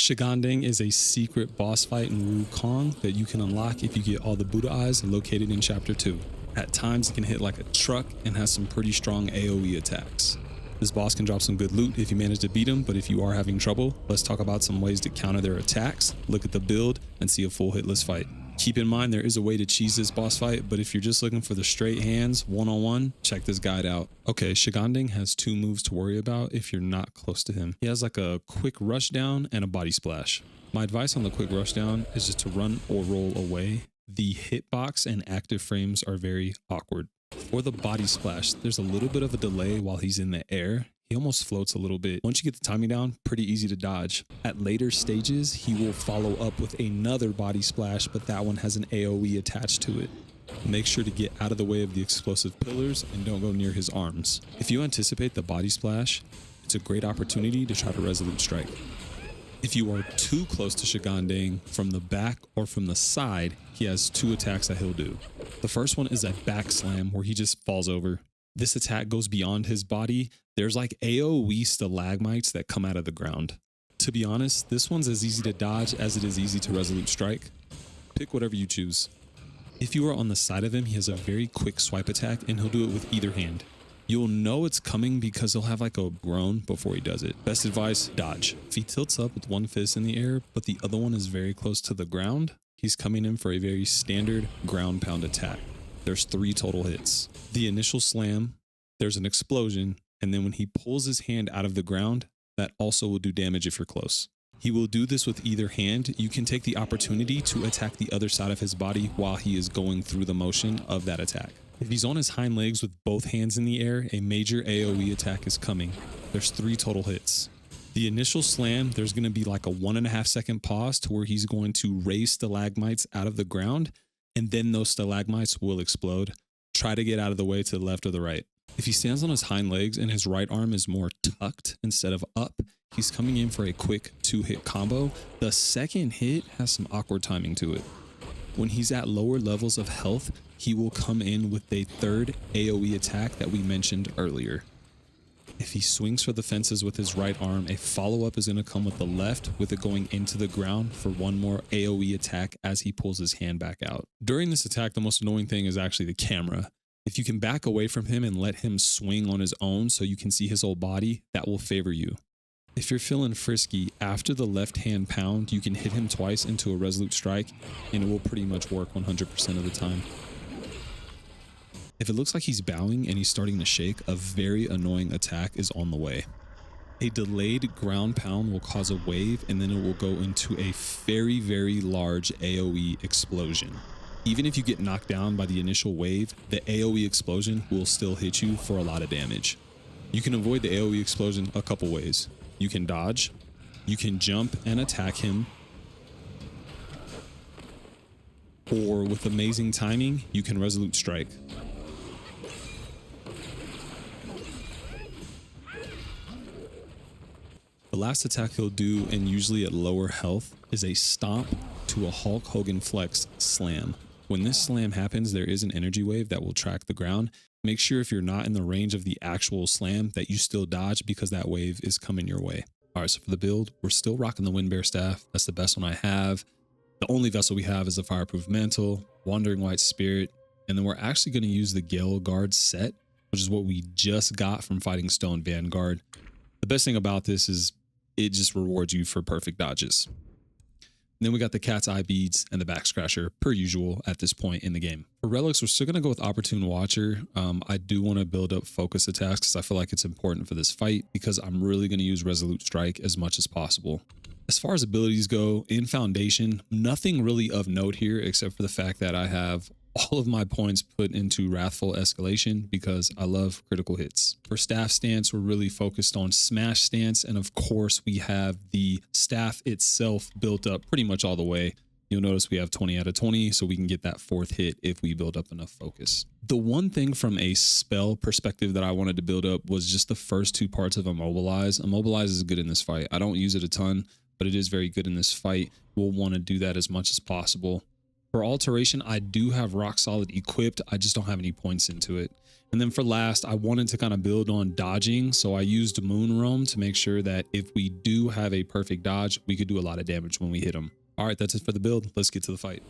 Shigandang is a secret boss fight in Wukong that you can unlock if you get all the Buddha eyes located in chapter 2. At times it can hit like a truck and has some pretty strong AoE attacks. This boss can drop some good loot if you manage to beat him, but if you are having trouble, let's talk about some ways to counter their attacks, look at the build, and see a full hitless fight. Keep in mind there is a way to cheese this boss fight, but if you're just looking for the straight hands, one-on-one, check this guide out. Okay, Shigandang has 2 moves to worry about if you're not close to him. He has like a quick rush down and a body splash. My advice on the quick rush down is just to run or roll away. The hitbox and active frames are very awkward. For the body splash, there's a little bit of a delay while he's in the air. He almost floats a little bit. Once you get the timing down, pretty easy to dodge. At later stages, he will follow up with another body splash, but that one has an AoE attached to it. Make sure to get out of the way of the explosive pillars and don't go near his arms. If you anticipate the body splash, it's a great opportunity to try to resolute strike. If you are too close to Shigandang from the back or from the side, he has 2 attacks that he'll do. The first one is a back slam where he just falls over. This attack goes beyond his body. There's like AoE stalagmites that come out of the ground. To be honest, this one's as easy to dodge as it is easy to resolute strike. Pick whatever you choose. If you are on the side of him, he has a very quick swipe attack and he'll do it with either hand. You'll know it's coming because he'll have like a groan before he does it. Best advice, dodge. If he tilts up with one fist in the air, but the other one is very close to the ground, he's coming in for a very standard ground pound attack. There's 3 total hits. The initial slam, there's an explosion, and then when he pulls his hand out of the ground, that also will do damage if you're close. He will do this with either hand. You can take the opportunity to attack the other side of his body while he is going through the motion of that attack. If he's on his hind legs with both hands in the air, a major AoE attack is coming. There's 3 total hits. The initial slam, there's going to be like a 1.5 second pause to where he's going to raise stalagmites out of the ground, and then those stalagmites will explode. Try to get out of the way to the left or the right. If he stands on his hind legs and his right arm is more tucked instead of up, he's coming in for a quick 2-hit combo. The second hit has some awkward timing to it. When he's at lower levels of health, he will come in with a 3rd AoE attack that we mentioned earlier. If he swings for the fences with his right arm, a follow-up is going to come with the left, with it going into the ground for one more AoE attack as he pulls his hand back out. During this attack, the most annoying thing is actually the camera. If you can back away from him and let him swing on his own so you can see his whole body, that will favor you. If you're feeling frisky, after the left hand pound, you can hit him twice into a resolute strike and it will pretty much work 100% of the time. If it looks like he's bowing and he's starting to shake, a very annoying attack is on the way. A delayed ground pound will cause a wave and then it will go into a very, very large AoE explosion. Even if you get knocked down by the initial wave, the AoE explosion will still hit you for a lot of damage. You can avoid the AoE explosion a couple ways. You can dodge, you can jump and attack him, or with amazing timing, you can resolute strike. The last attack he'll do, and usually at lower health, is a stomp to a Hulk Hogan flex slam. When this slam happens, there is an energy wave that will track the ground. Make sure if you're not in the range of the actual slam that you still dodge because that wave is coming your way. All right, so for the build, we're still rocking the Wind Bear staff. That's the best one I have. The only vessel we have is the Fireproof Mantle, Wandering White Spirit, and then we're actually going to use the Gale Guard set, which is what we just got from fighting Stone Vanguard. The best thing about this is it just rewards you for perfect dodges. And then we got the Cat's Eye Beads and the Back Scratcher, per usual at this point in the game. For relics, we're still going to go with Opportune Watcher. I do want to build up focus attacks because I feel like it's important for this fight because I'm really going to use Resolute Strike as much as possible. As far as abilities go, in Foundation, nothing really of note here except for the fact that I have all of my points put into Wrathful Escalation because I love critical hits. For staff stance, we're really focused on smash stance, and of course we have the staff itself built up pretty much all the way. You'll notice we have 20 out of 20, so we can get that 4th hit if we build up enough focus. The one thing from a spell perspective that I wanted to build up was just the first 2 parts of Immobilize. Immobilize is good in this fight. I don't use it a ton, but it is very good in this fight. We'll want to do that as much as possible. For alteration, I do have rock solid equipped. I just don't have any points into it. And then for last, I wanted to kind of build on dodging. So I used moon roam to make sure that if we do have a perfect dodge, we could do a lot of damage when we hit them. All right, that's it for the build. Let's get to the fight.